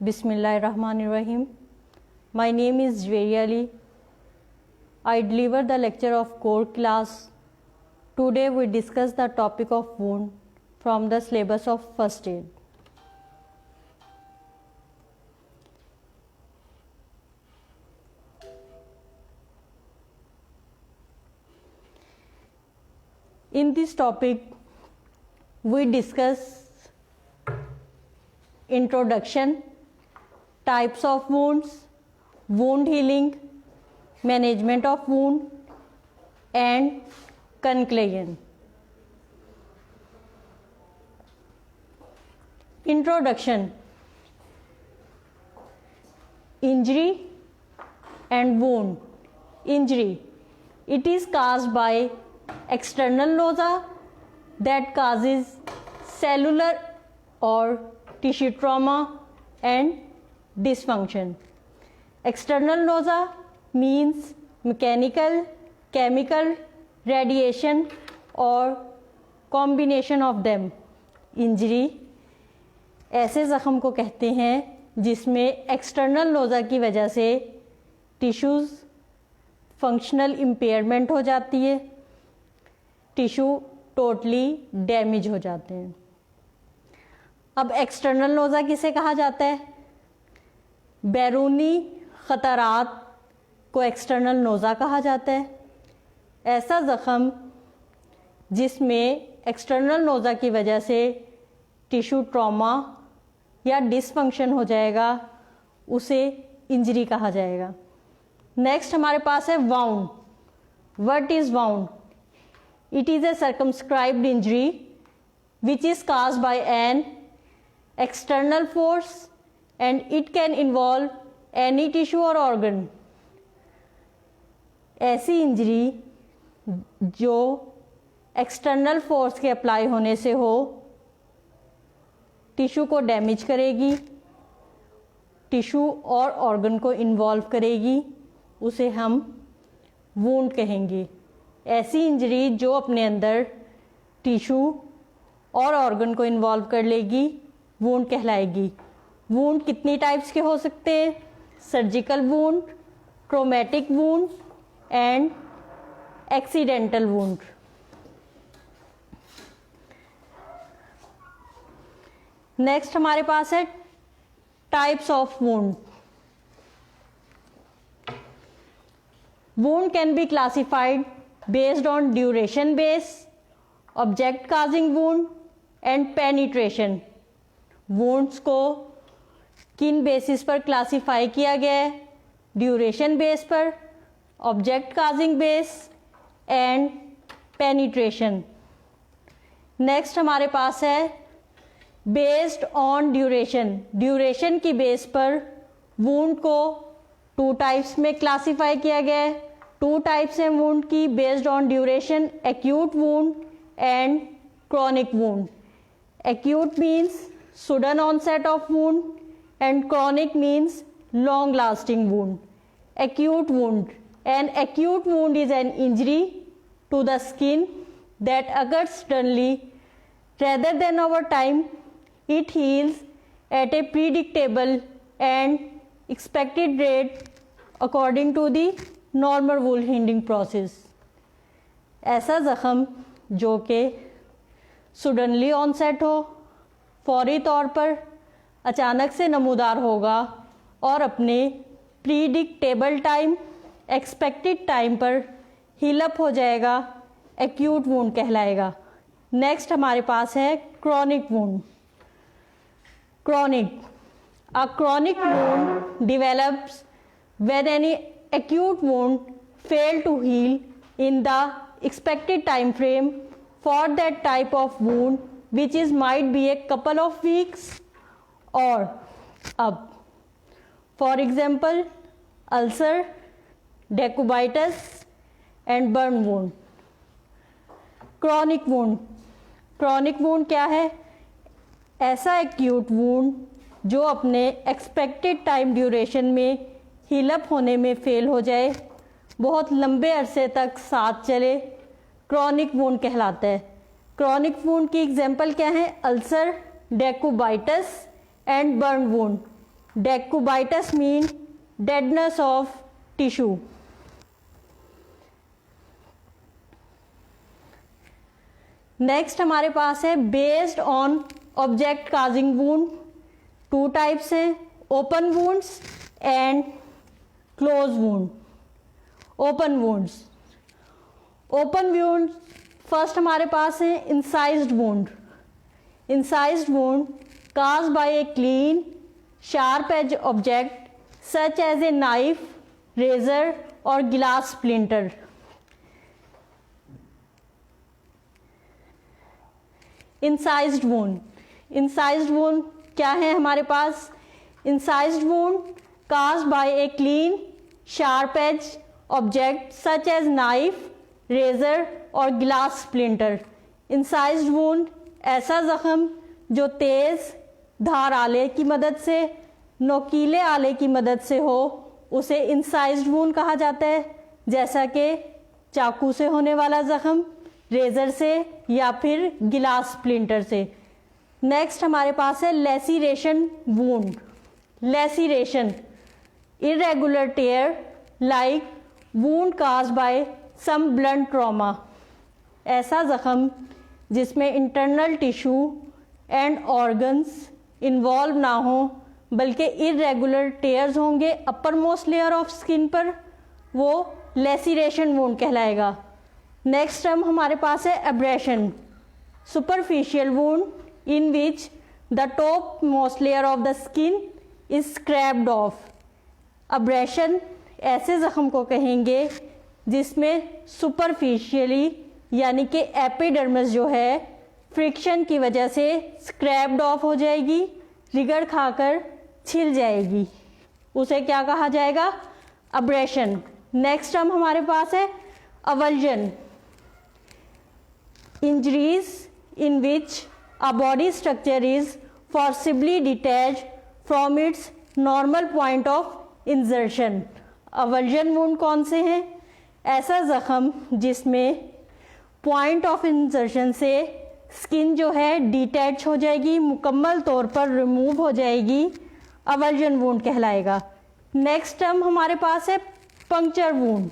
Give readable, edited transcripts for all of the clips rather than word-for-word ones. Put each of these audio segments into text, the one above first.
Bismillahirrahmanirrahim. My name is Jweria Ali. I deliver the lecture of core class. Today we discuss the topic of wound from the syllabus of first aid. In this topic, we discuss introduction, types of wounds, wound healing, management of wound, and conclusion. Introduction. Injury and wound. Injury. It is caused by external nausea that causes cellular or tissue trauma and dysfunction. External nausea means mechanical, chemical, radiation or combination of them. Injury ऐसे ज़ख्म को कहते हैं जिसमें external नोज़ा की वजह से tissues functional impairment हो जाती है, टिश्यू टोटली डैमेज हो जाते हैं. अब एक्सटर्नल नोज़ा किसे कहा जाता है? बैरूनी ख़तरात को एक्सटर्नल नोज़ा कहा जाता है. ऐसा ज़ख़म जिसमें एक्सटर्नल नोज़ा की वजह से टिश्यू ट्रॉमा या डिसफंक्शन हो जाएगा उसे इंजरी कहा जाएगा. नेक्स्ट हमारे पास है wound. What is wound? It is a circumscribed injury which is caused by an external force and it can involve any tissue or organ. ऐसी इंजरी जो एक्सटर्नल फोर्स के अप्लाई होने से हो, टिश्यू को डैमेज करेगी, टिश्यू और organ को इन्वॉल्व करेगी, उसे हम वूंड कहेंगे. ऐसी इंजरी जो अपने अंदर टिश्यू और ऑर्गन को इन्वॉल्व कर लेगी वूंड कहलाएगी. वूंड कितनी टाइप्स के हो सकते हैं? Surgical wound, traumatic wound and accidental wound. Next हमारे पास है types of wound. Wound can be classified based on duration base, object causing wound and penetration. wounds को किन बेसिस पर क्लासीफाई किया गया है? ड्यूरेशन बेस पर, object causing base and penetration. Next हमारे पास है बेस्ड ऑन ड्यूरेशन. ड्यूरेशन की बेस पर वूंड को टू टाइप्स में क्लासीफाई किया गया है. टू टाइप्स हैं वूंड की based on duration: acute wound and chronic wound. Acute means sudden onset of wound and chronic means long lasting wound. Acute wound. An acute wound is an injury to the skin that occurs suddenly rather than over time. It heals at a predictable and expected rate according to the normal wool healing process. ऐसा ज़ख़म जो कि suddenly onset हो, फौरी तौर पर अचानक से नमूदार होगा और अपने प्रीडिक्टेबल टाइम, एक्सपेक्टेड टाइम पर हीलअप हो जाएगा, एक्यूट वूंड कहलाएगा. नेक्स्ट हमारे पास है chronic wound. Chronic. A chronic wound develops when any acute wound fail to heal in the expected time frame for that type of wound, which is might be a couple of weeks or up. For example, ulcer, decubitus and burn wound. Chronic wound. Chronic wound क्या है? ऐसा acute wound जो अपने expected time duration में heal up होने में fail हो जाए, बहुत लंबे अरसे तक साथ चले, क्रॉनिक वूंड कहलाता है. क्रॉनिक वूंड की एग्जाम्पल क्या है? Ulcer, decubitus and burn wound. Decubitus mean deadness of tissue. Next हमारे पास है based on object causing wound. Two types हैं, open wounds and close wound. Open wounds, open wound first हमारे पास है incised wound. Incised wound caused by a clean sharp edge object such as a knife, razor or glass splinter। Incised wound, incised wound क्या है हमारे पास? Incised wound caused by a clean sharp edge object such as knife, razor और glass splinter। Incised wound ऐसा जख्म जो तेज धार आले की मदद से, नोकीले आले की मदद से हो, उसे इंसाइज्ड वुंड कहा जाता है, जैसा कि चाकू से होने वाला जख्म, रेजर से या फिर गिलास स्प्लिंटर से। नेक्स्ट हमारे पास है laceration wound. Laceration, irregular tear like wound caused by some blunt trauma. ऐसा जख्म जिसमें internal tissue and organs involve ना हो, बल्कि इरेगुलर टेयर्स होंगे uppermost layer of skin पर, वो लेसिरेशन वुंड कहलाएगा। नेक्स्ट टर्म हमारे पास है abrasion, superficial wound in which the topmost layer of the skin is scraped off. Abrasion ऐसे जख्म को कहेंगे जिसमें सुपरफिशियली यानी कि एपिडर्मिस जो है फ्रिक्शन की वजह से स्क्रैप्ड ऑफ हो जाएगी, रिगड़ खाकर छिल जाएगी, उसे क्या कहा जाएगा? अब्रेशन। नेक्स्ट टर्म हमारे पास है avulsion, injuries in which a body structure is forcibly detached from its normal point of insertion. Avulsion wound कौन से हैं? ऐसा जख्म जिसमें पॉइंट ऑफ इंजर्शन से स्किन जो है डिटैच हो जाएगी, मुकम्मल तौर पर रिमूव हो जाएगी, अवल्जन वुंड कहलाएगा। नेक्स्ट टर्म हमारे पास है puncture wound.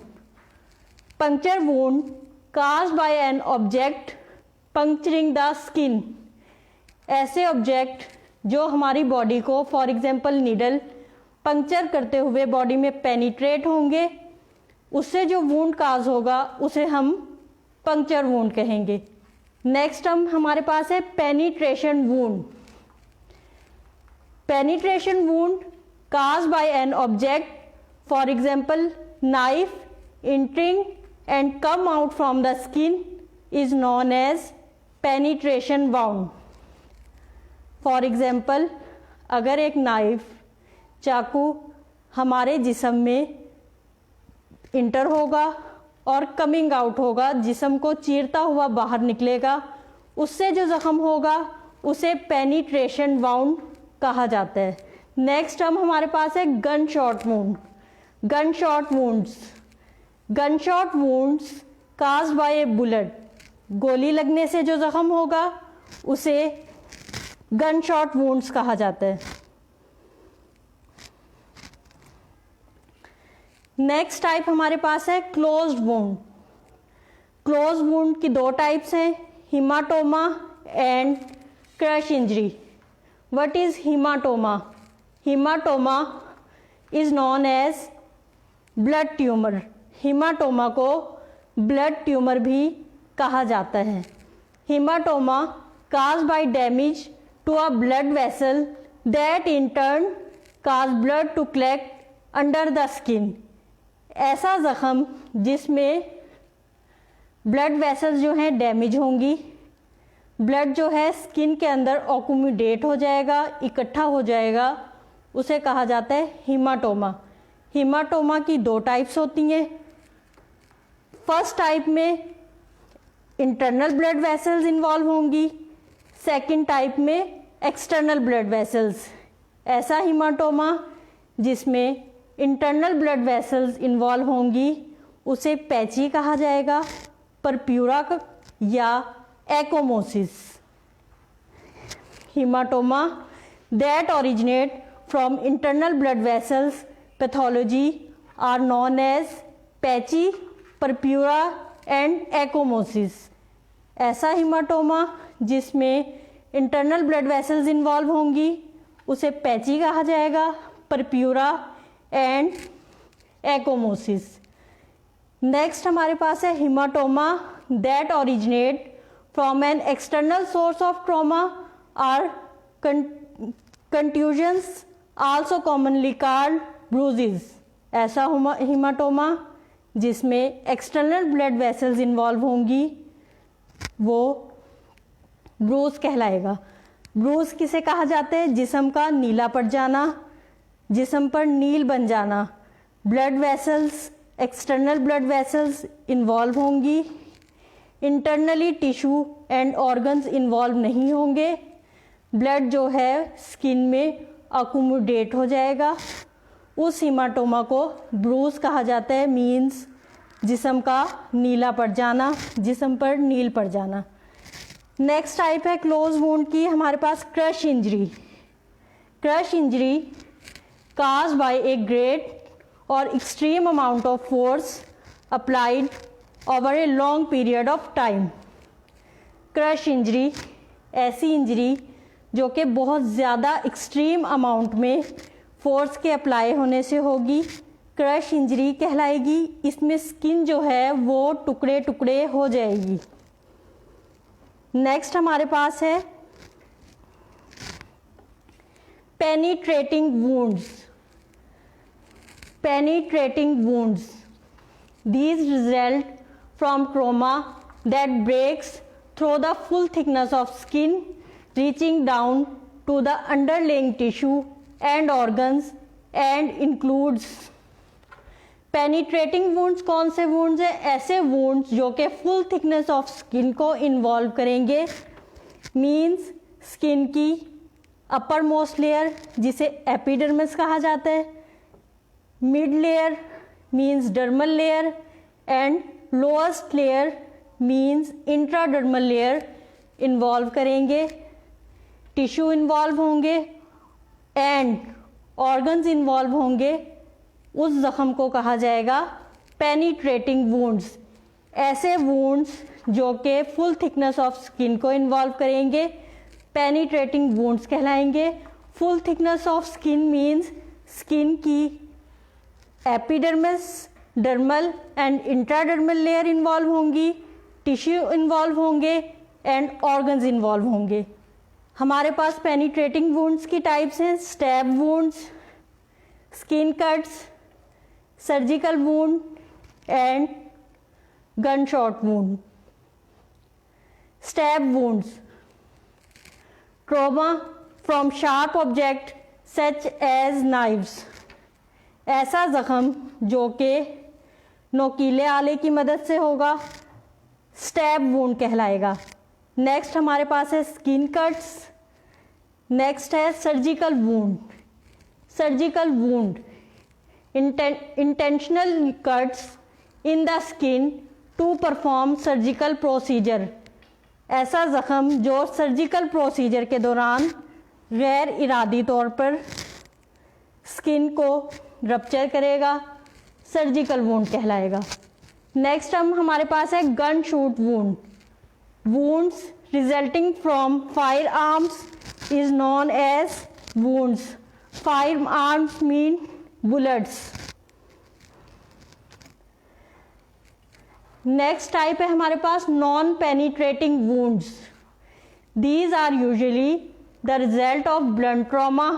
Puncture wound caused by an object puncturing the skin. ऐसे ऑब्जेक्ट जो हमारी बॉडी को, फॉर एग्जांपल नीडल, पंक्चर करते हुए बॉडी में पेनिट्रेट होंगे, उससे जो वुंड काज होगा उसे हम पंक्चर वुंड कहेंगे। नेक्स्ट टर्म हमारे पास है penetration wound. Penetration wound caused by an object, for example knife, entering and come out from the skin is known as penetration wound। for example अगर एक नाइफ, चाकू हमारे जिस्म में इंटर होगा और कमिंग आउट होगा, जिस्म को चीरता हुआ बाहर निकलेगा, उससे जो जख्म होगा उसे पेनिट्रेशन वाउंड कहा जाता है। नेक्स्ट टर्म हमारे पास है gun shot wound. Gun shot wounds, gun shot wounds caused by A bullet. गोली लगने से जो जख्म होगा उसे गन शॉट वुंड्स कहा जाता है। नेक्स्ट टाइप हमारे पास है क्लोज्ड वुंड। क्लोज वुंड की दो टाइप्स हैं, haematoma and crush injury. What is haematoma? Haematoma is known as blood tumour. Haematoma को ब्लड ट्यूमर भी कहा जाता है। Haematoma caused by damage to a blood vessel that in turn cause blood to collect under the skin। ऐसा जख्म जिसमें blood vessels जो हैं डैमेज होंगी, ब्लड जो है स्किन के अंदर ऑक्यूमुलेट हो जाएगा, इकट्ठा हो जाएगा, उसे कहा जाता है हिमाटोमा। हिमाटोमा की दो टाइप्स होती हैं। फर्स्ट टाइप में इंटरनल ब्लड वेसल्स इन्वॉल्व होंगी, सेकंड टाइप में एक्सटर्नल ब्लड वेसल्स। ऐसा हिमाटोमा जिसमें इंटरनल ब्लड वेसल्स इन्वॉल्व होंगी उसे पैची कहा जाएगा, परप्यूरा या ecchymosis. Haematoma that originate from internal blood vessels pathology are known as petechiae, purpura and ecchymosis. ऐसा हिमाटोमा जिसमें इंटरनल ब्लड वेसल्स इन्वॉल्व होंगी उसे पैची कहा जाएगा, परप्यूरा एंड एकोमोसिस। नेक्स्ट हमारे पास है haematoma that originate from an external source of trauma are contusions also commonly called bruises. ऐसा हिमाटोमा जिसमें एक्सटर्नल ब्लड वेसल्स इन्वॉल्व होंगी वो ब्रूज कहलाएगा। ब्रूज किसे कहा जाता है? जिस्म का नीला पड़ जाना, जिस्म पर नील बन जाना। Blood vessels, external blood vessels involve होंगी, internally tissue and organs involve नहीं होंगे। ब्लड जो है स्किन में अकोमोडेट हो जाएगा। उस हिमाटोमा को ब्रूज कहा जाता है, मीन्स जिस्म का नीला पड़ जाना, जिस्म पर नील पड़ जाना। नेक्स्ट टाइप है क्लोज वुंड की हमारे पास crush injury. Crush injury caused by a great or extreme amount of force applied over a long period of time। Crush injury ऐसी इंजरी जो कि बहुत ज़्यादा एक्सट्रीम अमाउंट में फोर्स के अप्लाई होने से होगी, क्रश इंजरी कहलाएगी। इसमें स्किन जो है वो टुकड़े टुकड़े हो जाएगी। नेक्स्ट हमारे पास है penetrating wounds. Penetrating wounds, these result from trauma that breaks through the full thickness of skin reaching down to the underlying tissue and organs and includes। Penetrating wounds कौन से वुंड्स है? ऐसे वुंड्स जो कि full thickness of skin को involve करेंगे, means skin की upper most layer जिसे एपिडर्मिस कहा जाता है, mid layer means dermal layer and lowest layer means intradermal layer involve करेंगे। टिश्यू इन्वॉल्व होंगे एंड ऑर्गन्स इन्वॉल्व होंगे। उस जख्म को कहा जाएगा पेनिट्रेटिंग वुंड्स। ऐसे वुंड्स जो कि फुल थिकनेस ऑफ स्किन को इन्वॉल्व करेंगे पेनिट्रेटिंग वुंड्स कहलाएंगे। Full thickness of skin means skin की epidermis, dermal and intradermal layer involve होंगी, टिश्यू इन्वॉल्व होंगे एंड ऑर्गन्स इन्वॉल्व होंगे। हमारे पास पेनिट्रेटिंग वुंड्स की टाइप्स हैं stab wounds, skin cuts, surgical wound and gunshot wound. Stab wounds, trauma from sharp object such as knives. ऐसा जख्म जो कि नोकीले आले की मदद से होगा स्टैब वुंड कहलाएगा। नेक्स्ट हमारे पास है स्किन कट्स। नेक्स्ट है surgical wound. Surgical wound intentional cuts in the skin to perform surgical procedure. ऐसा जख्म जो सर्जिकल प्रोसीजर के दौरान गैर इरादी तौर पर स्किन को रप्चर करेगा, सर्जिकल वुंड कहलाएगा। नेक्स्ट हमारे पास है gun shoot wound. Wounds resulting from firearms is known as wounds. Firearms mean bullets. Next type है हमारे पास non penetrating wounds. These are usually the result of blunt trauma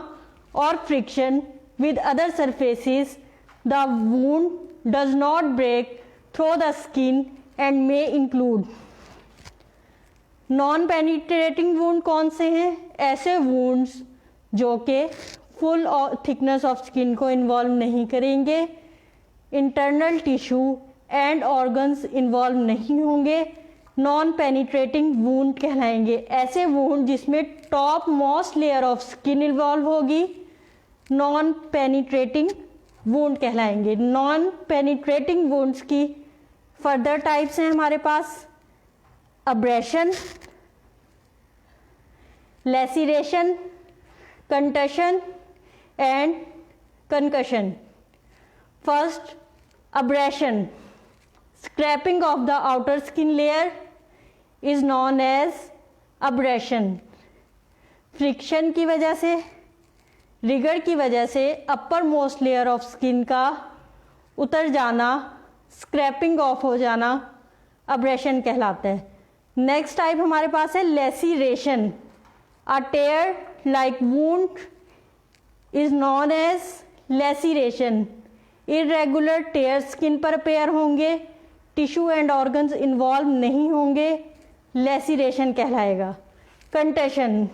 और friction with other surfaces। The wound does not break through the skin and may include। Non penetrating wound कौन से हैं? ऐसे wounds जो कि फुल थिकनेस ऑफ स्किन को involve नहीं करेंगे, internal tissue and organs involve नहीं होंगे, नॉन पेनिट्रेटिंग वुंड कहलाएंगे। ऐसे वुंड जिसमें topmost layer of skin involve होगी नॉन पेनिट्रेटिंग वुंड कहलाएंगे। नॉन पेनिट्रेटिंग वुंड्स की फर्दर टाइप्स हैं हमारे पास abrasion, laceration, contusion and concussion. First, abrasion. Scraping of the outer skin layer is known as abrasion. Friction की वजह से, rigour की वजह से upper most layer of skin का उतर जाना, स्क्रैपिंग ऑफ हो जाना अब्रेशन कहलाता है. नेक्स्ट टाइप हमारे पास है laceration. A tear like wound is known as laceration. Irregular tear skin पर अपेयर होंगे, टिश्यू एंड ऑर्गन्स इन्वॉल्व नहीं होंगे, लेसिरेशन कहलाएगा. Contusion.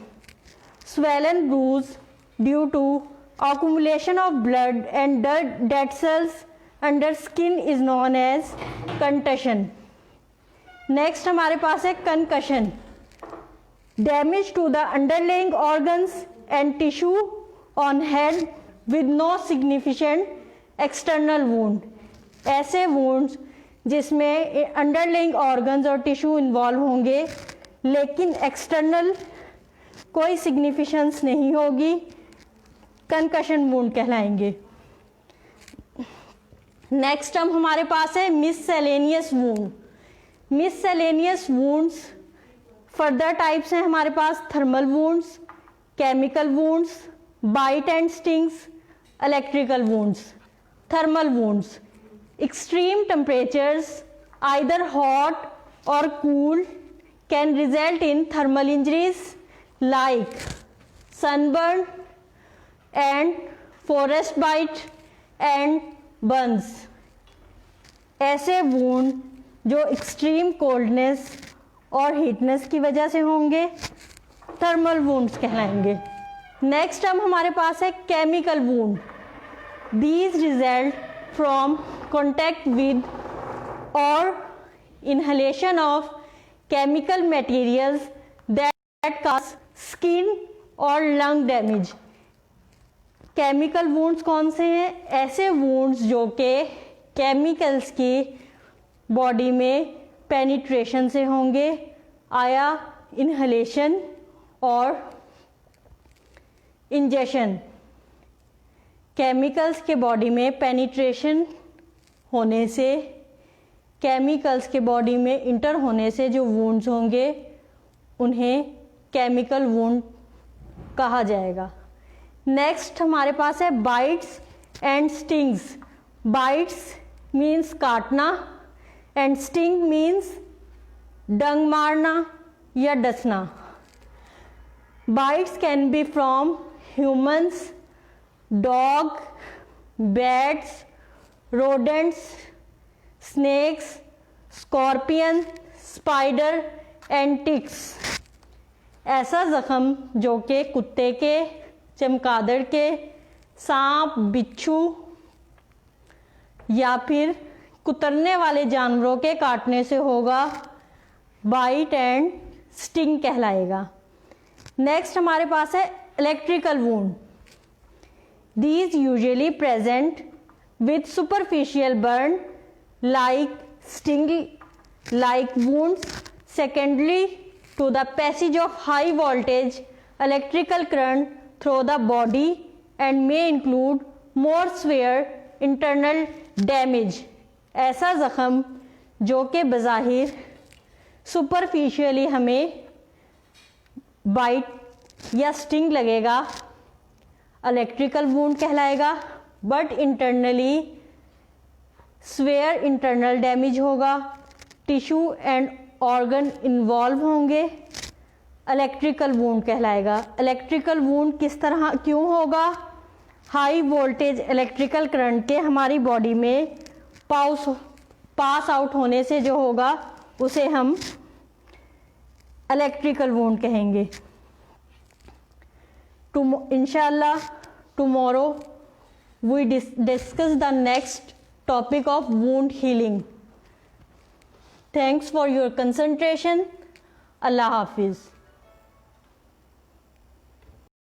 Swollen bruise due to accumulation of blood and dead cells under skin is known as contusion. Next हमारे पास है concussion. Damage to the underlying organs and tissue on head with no significant external wound. ऐसे wounds जिसमें underlying organs और tissue involve होंगे लेकिन external कोई significance नहीं होगी, कंकशन वुंड कहलाएंगे. नेक्स्ट टर्म हमारे पास है miscellaneous wound. Miscellaneous wounds further types हैं हमारे पास thermal wounds, chemical wounds, bite and stings, electrical wounds. Thermal wounds. Extreme temperatures, either hot or cool, can result in thermal injuries like sunburn and forest bite and burns. ऐसे wound जो extreme coldness और heatness की वजह से होंगे thermal wounds कहलाएंगे. Next term हमारे पास है chemical wound. These result from contact with or inhalation of chemical materials that cause skin और lung damage. केमिकल वुंड्स कौन से हैं? ऐसे वुंड्स जो कि केमिकल्स की बॉडी में पेनिट्रेशन से होंगे, आया इनहलेशन और इंजेक्शन. केमिकल्स के बॉडी में पेनिट्रेशन होने से, केमिकल्स के बॉडी में इंटर होने से जो वुंड्स होंगे उन्हें केमिकल वुंड कहा जाएगा. नेक्स्ट हमारे पास है bites and stings. Bites means काटना एंड स्टिंग मीन्स डंग मारना या डसना. Bites can be from humans, dog, bats, rodents, snakes, scorpion, spider and ticks. ऐसा जख्म जो कि कुत्ते के, चमगादड़ के, सांप, बिच्छू या फिर कुतरने वाले जानवरों के काटने से होगा, बाइट एंड स्टिंग कहलाएगा. नेक्स्ट हमारे पास है electrical wound. These usually present with superficial burn like sting like wounds secondary to the passage of high voltage electrical current through the body and may include more severe internal damage. ऐसा जख्म जो कि बज़ाहिर superficially हमें bite या sting लगेगा, electrical wound कहलाएगा, but internally swear internal damage होगा, टिश्यू एंड ऑर्गन इन्वॉल्व होंगे, इलेक्ट्रिकल वुंड कहलाएगा. इलेक्ट्रिकल वुंड किस तरह क्यों होगा? हाई वोल्टेज इलेक्ट्रिकल करंट के हमारी बॉडी में पास आउट होने से जो होगा उसे हम इलेक्ट्रिकल वुंड कहेंगे. Inshallah, tomorrow we discuss the next topic of wound healing. Thanks for your concentration. Allah Hafiz.